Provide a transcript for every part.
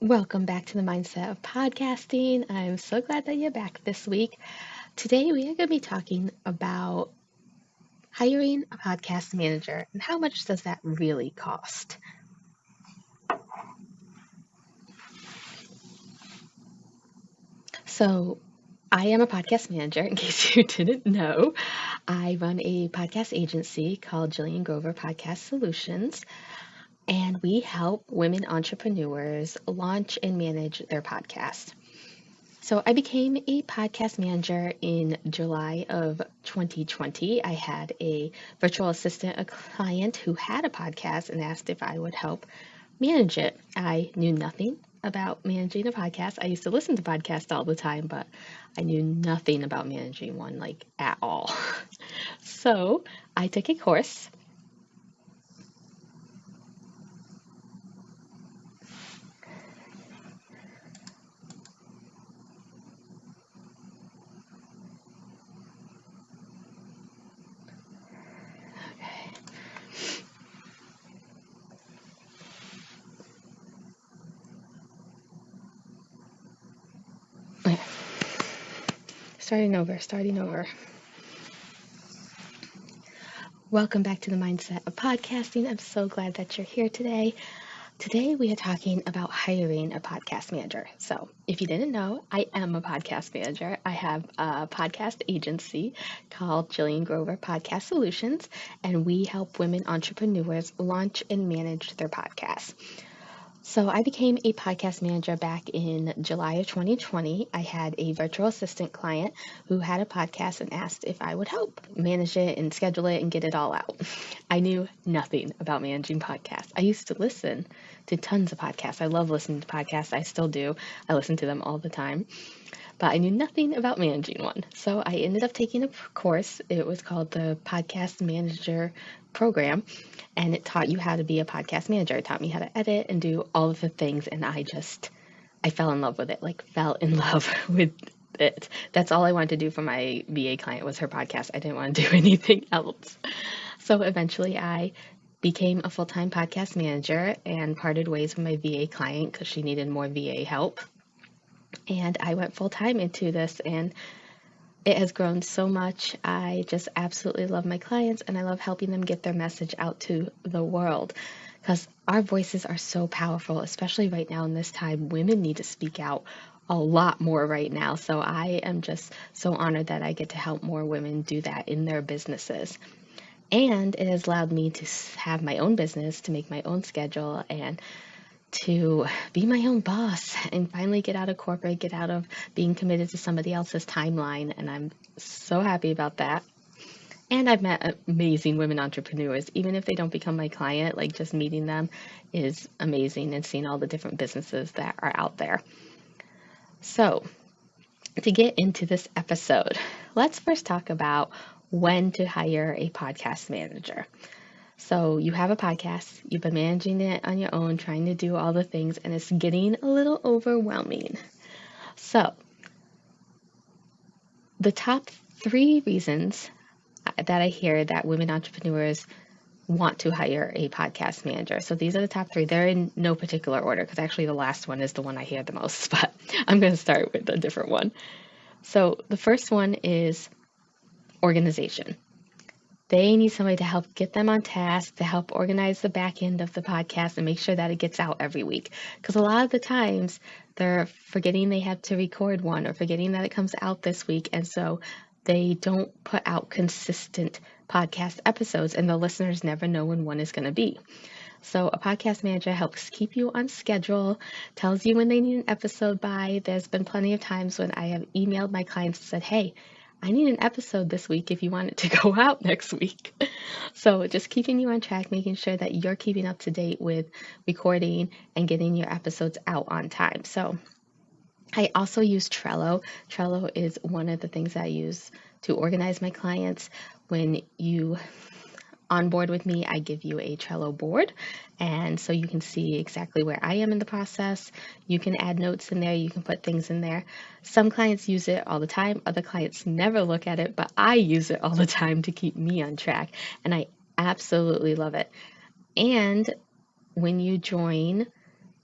Welcome back to the Mindset of Podcasting. I'm so glad that you're back this week. Today, we are going to be talking about hiring a podcast manager and how much does that really cost. So, I am a podcast manager, in case you didn't know. I run a podcast agency called Jillian Grover Podcast Solutions, and we help women entrepreneurs launch and manage their podcast. So I became a podcast manager in July of 2020. I had a virtual assistant, a client who had a podcast and asked if I would help manage it. I knew nothing about managing a podcast. I used to listen to podcasts all the time, but I knew nothing about managing one, like at all. So I took a course. Okay. Starting over. Welcome back to the Mindset of Podcasting. I'm so glad that you're here today. Today, we are talking about hiring a podcast manager. So, if you didn't know, I am a podcast manager. I have a podcast agency called Jillian Grover Podcast Solutions, and we help women entrepreneurs launch and manage their podcasts. So I became a podcast manager back in July of 2020. I had a virtual assistant client who had a podcast and asked if I would help manage it and schedule it and get it all out. I knew nothing about managing podcasts. I used to listen to tons of podcasts. I love listening to podcasts. I still do. I listen to them all the time. But I knew nothing about managing one. So I ended up taking a course. It was called the Podcast Manager Program, and it taught you how to be a podcast manager. It taught me how to edit and do all of the things, and I fell in love with it, like fell in love with it. That's all I wanted to do for my VA client was her podcast. I didn't want to do anything else. So eventually I became a full-time podcast manager and parted ways with my VA client because she needed more VA help. And I went full time into this, and it has grown so much. I just absolutely love my clients, and I love helping them get their message out to the world because our voices are so powerful, especially right now in this time. Women need to speak out a lot more right now. So I am just so honored that I get to help more women do that in their businesses. And it has allowed me to have my own business, to make my own schedule, and to be my own boss and finally get out of corporate, get out of being committed to somebody else's timeline. And I'm so happy about that. And I've met amazing women entrepreneurs, even if they don't become my client, like just meeting them is amazing and seeing all the different businesses that are out there. So, to get into this episode, let's first talk about when to hire a podcast manager. So you have a podcast, you've been managing it on your own, trying to do all the things, and it's getting a little overwhelming. So the top 3 reasons that I hear that women entrepreneurs want to hire a podcast manager. So these are the top 3. They're in no particular order because actually the last one is the one I hear the most, but I'm going to start with a different one. So the first one is organization. They need somebody to help get them on task, to help organize the back end of the podcast and make sure that it gets out every week. Because a lot of the times they're forgetting they have to record one or forgetting that it comes out this week. And so they don't put out consistent podcast episodes, and the listeners never know when one is going to be. So a podcast manager helps keep you on schedule, tells you when they need an episode by. There's been plenty of times when I have emailed my clients and said, hey, I need an episode this week if you want it to go out next week. So just keeping you on track, making sure that you're keeping up to date with recording and getting your episodes out on time. So I also use Trello. Trello is one of the things I use to organize my clients. When you on board with me, I give you a Trello board, and so you can see exactly where I am in the process. You can add notes in there, you can put things in there. Some clients use it all the time, other clients never look at it, but I use it all the time to keep me on track, and I absolutely love it. And when you join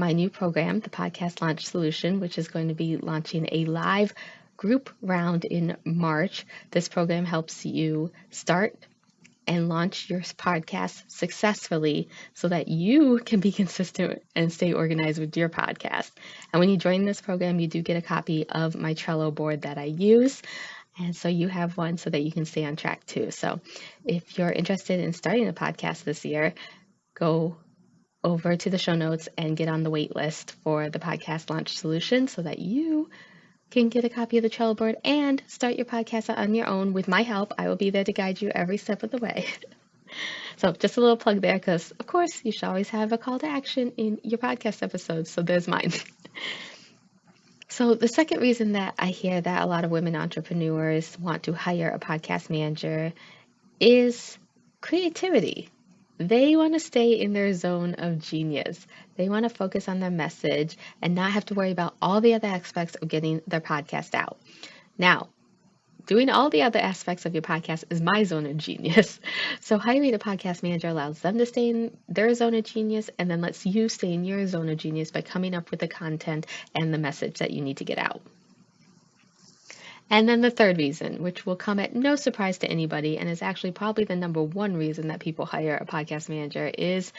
my new program, the Podcast Launch Solution, which is going to be launching a live group round in March. This program helps you start and launch your podcast successfully so that you can be consistent and stay organized with your podcast. And when you join this program, you do get a copy of my Trello board that I use. And so you have one so that you can stay on track too. So if you're interested in starting a podcast this year, go over to the show notes and get on the wait list for the Podcast Launch Solution so that you can get a copy of the Trello board and start your podcast on your own with my help. I will be there to guide you every step of the way. So just a little plug there because, of course, you should always have a call to action in your podcast episodes. So there's mine. So the second reason that I hear that a lot of women entrepreneurs want to hire a podcast manager is creativity. They want to stay in their zone of genius. They want to focus on their message and not have to worry about all the other aspects of getting their podcast out. Now, doing all the other aspects of your podcast is my zone of genius. So hiring a podcast manager allows them to stay in their zone of genius and then lets you stay in your zone of genius by coming up with the content and the message that you need to get out. And then the third reason, which will come at no surprise to anybody and is actually probably the number one reason that people hire a podcast manager, is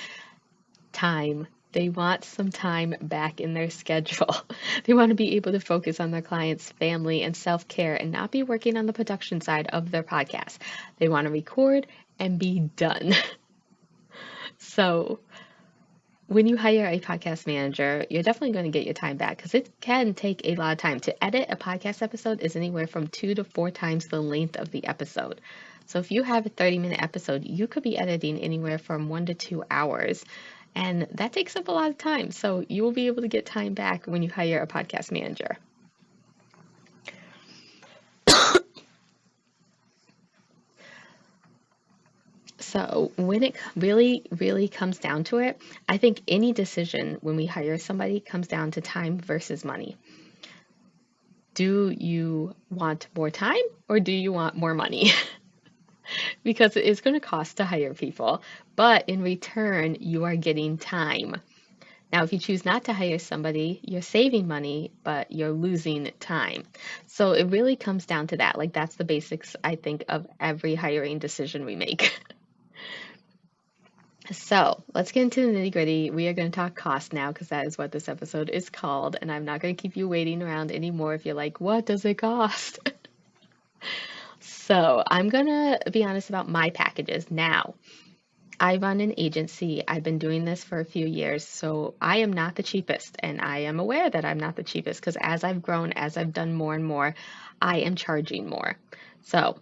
time. They want some time back in their schedule. They want to be able to focus on their clients' family and self-care and not be working on the production side of their podcast. They want to record and be done. So when you hire a podcast manager, you're definitely going to get your time back because it can take a lot of time. To edit a podcast episode is anywhere from 2 to 4 times the length of the episode. So if you have a 30-minute episode, you could be editing anywhere from 1 to 2 hours. And that takes up a lot of time. So you will be able to get time back when you hire a podcast manager. So when it really, really comes down to it, I think any decision when we hire somebody comes down to time versus money. Do you want more time or do you want more money? Because it is going to cost to hire people, but in return, you are getting time. Now, if you choose not to hire somebody, you're saving money, but you're losing time. So it really comes down to that. Like, that's the basics, I think, of every hiring decision we make. So let's get into the nitty gritty. We are going to talk cost now because that is what this episode is called. And I'm not going to keep you waiting around anymore if you're like, what does it cost? So I'm going to be honest about my packages now. I run an agency. I've been doing this for a few years, so I am not the cheapest, and I am aware that I'm not the cheapest because as I've grown, as I've done more and more, I am charging more. So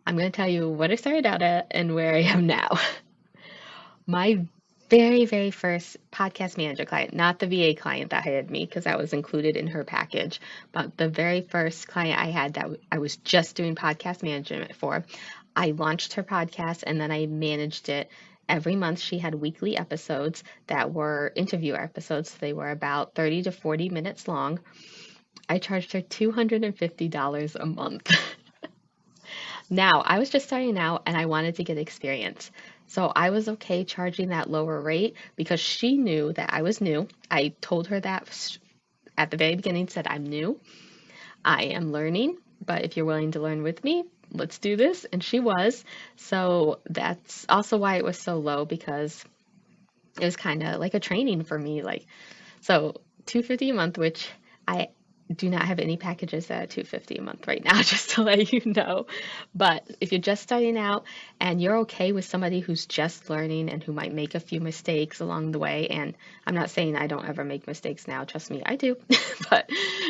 I'm going to tell you what I started out at and where I am now. My very, very first podcast manager client, not the VA client that hired me because that was included in her package, but the very first client I had that I was just doing podcast management for, I launched her podcast and then I managed it. Every month she had weekly episodes that were interview episodes. They were about 30 to 40 minutes long. I charged her $250 a month. Now, I was just starting out and I wanted to get experience. So I was okay charging that lower rate because she knew that I was new. I told her that at the very beginning, said, I'm new. I am learning, but if you're willing to learn with me, let's do this. And she was. So that's also why it was so low, because it was kind of like a training for me. So $250 a month, which I do not have any packages at $250 a month right now, just to let you know. But if you're just starting out and you're okay with somebody who's just learning and who might make a few mistakes along the way, and I'm not saying I don't ever make mistakes now, trust me, I do, but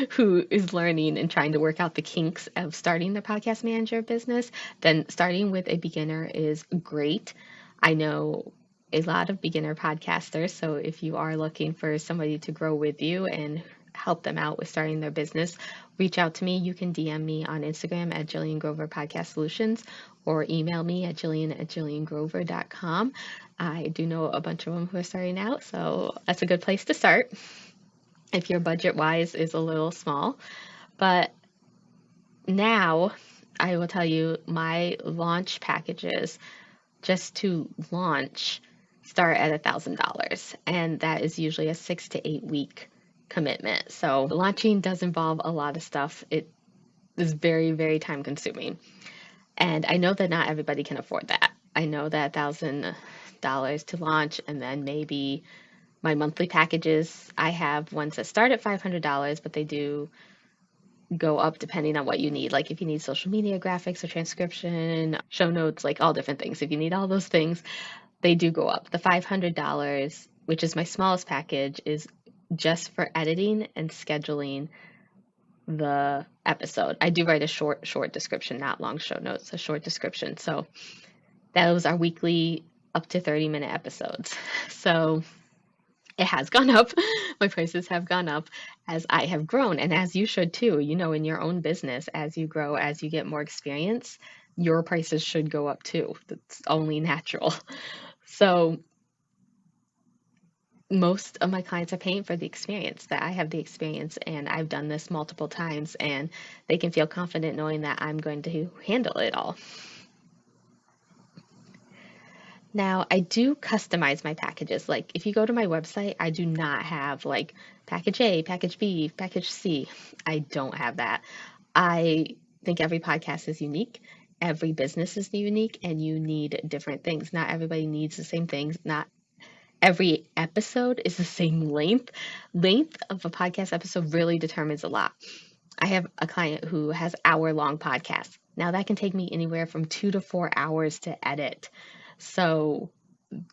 who is learning and trying to work out the kinks of starting the podcast manager business, then starting with a beginner is great. I know a lot of beginner podcasters, so if you are looking for somebody to grow with you and help them out with starting their business, reach out to me. You can DM me on Instagram at Jillian Grover Podcast Solutions or email me at jillian@jilliangrover.com. I do know a bunch of them who are starting out, so that's a good place to start if your budget-wise is a little small. But now I will tell you my launch packages just to launch start at $1,000, and that is usually a 6 to 8 week commitment. So launching does involve a lot of stuff. It is very, very time consuming. And I know that not everybody can afford that. I know that $1,000 to launch, and then maybe my monthly packages, I have ones that start at $500, but they do go up depending on what you need. Like if you need social media graphics or transcription, show notes, like all different things. If you need all those things, they do go up. The $500, which is my smallest package, is just for editing and scheduling the episode. I do write a short description, not long show notes, a short description. So those are weekly up to 30-minute episodes. So it has gone up. My prices have gone up as I have grown, and as you should too. You know, in your own business, as you grow, as you get more experience, your prices should go up too. That's only natural. So most of my clients are paying for the experience, that I have the experience and I've done this multiple times, and they can feel confident knowing that I'm going to handle it all. Now, I do customize my packages. Like if you go to my website, I do not have like package A, package B, package C. I don't have that. I think every podcast is unique. Every business is unique, and you need different things. Not everybody needs the same things. Not every episode is the same length. Length of a podcast episode really determines a lot. I have a client who has hour-long podcasts. Now that can take me anywhere from 2 to 4 hours to edit. So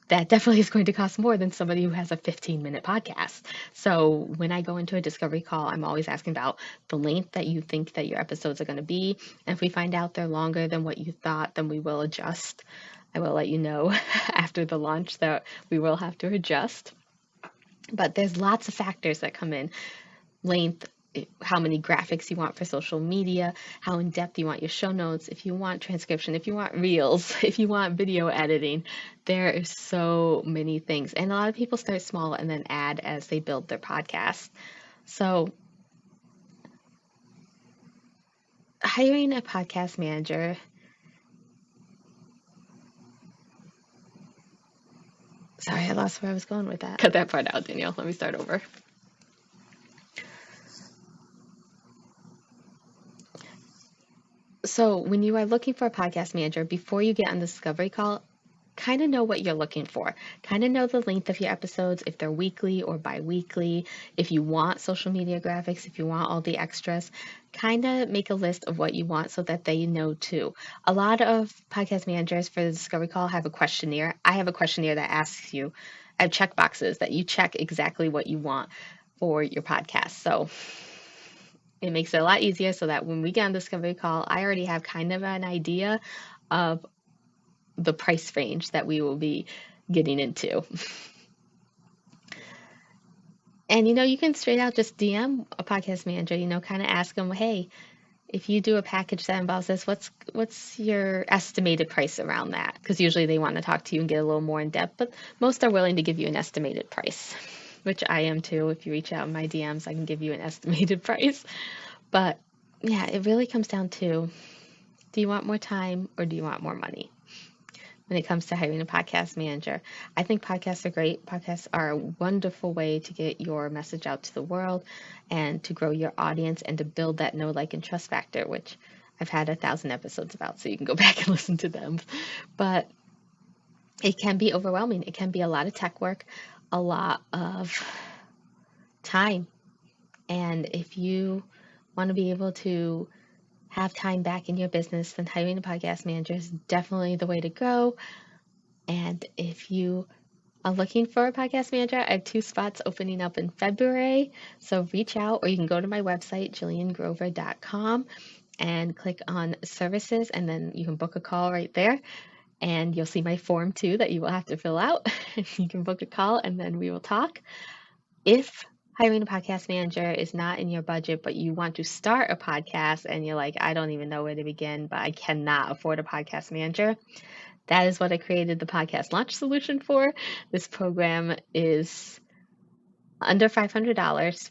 that definitely is going to cost more than somebody who has a 15-minute podcast. So when I go into a discovery call, I'm always asking about the length that you think that your episodes are going to be. And if we find out they're longer than what you thought, then we will adjust. I will let you know after the launch that we will have to adjust. But there's lots of factors that come in. Length, how many graphics you want for social media, how in depth you want your show notes, if you want transcription, if you want reels, if you want video editing. There is so many things. And a lot of people start small and then add as they build their podcast. So hiring a podcast manager, sorry, I lost where I was going with that. Cut that part out, Danielle. Let me start over. So when you are looking for a podcast manager, before you get on the discovery call, kind of know what you're looking for. Kind of know the length of your episodes, if they're weekly or bi-weekly, if you want social media graphics, if you want all the extras. Kind of make a list of what you want so that they know too. A lot of podcast managers for the discovery call have a questionnaire. I have a questionnaire that asks you, I have check boxes that you check exactly what you want for your podcast. So it makes it a lot easier so that when we get on discovery call, I already have kind of an idea of the price range that we will be getting into. And you can straight out just DM a podcast manager, kind of ask them, hey, if you do a package that involves this, what's your estimated price around that? Because usually they want to talk to you and get a little more in depth, but most are willing to give you an estimated price, which I am too. If you reach out in my DMs, I can give you an estimated price. But yeah, it really comes down to, do you want more time or do you want more money? When it comes to hiring a podcast manager, I think podcasts are great. Podcasts are a wonderful way to get your message out to the world and to grow your audience and to build that know, like, and trust factor, which I've had 1,000 episodes about, so you can go back and listen to them. But it can be overwhelming. It can be a lot of tech work, a lot of time. And if you want to be able to have time back in your business, then hiring a podcast manager is definitely the way to go. And if you are looking for a podcast manager, I have 2 spots opening up in February. So reach out, or you can go to my website, jilliangrover.com, and click on services, and then you can book a call right there. And you'll see my form too that you will have to fill out. You can book a call and then we will talk. If hiring a podcast manager is not in your budget, but you want to start a podcast and you're like, I don't even know where to begin, but I cannot afford a podcast manager, that is what I created the podcast launch solution for. This program is under $500,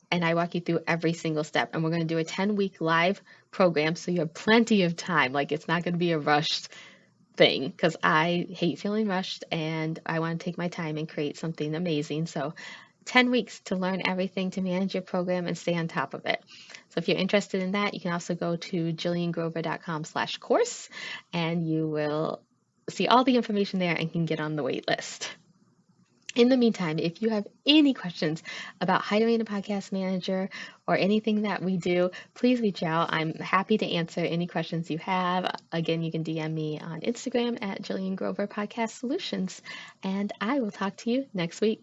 and I walk you through every single step. And we're going to do a 10-week live program, so you have plenty of time. Like, it's not going to be a rushed thing because I hate feeling rushed and I want to take my time and create something amazing. So 10 weeks to learn everything to manage your program and stay on top of it. So if you're interested in that, you can also go to jilliangrover.com/course and you will see all the information there and can get on the wait list. In the meantime, if you have any questions about hiring a podcast manager or anything that we do, please reach out. I'm happy to answer any questions you have. Again, you can DM me on Instagram at Jillian Grover Podcast Solutions, and I will talk to you next week.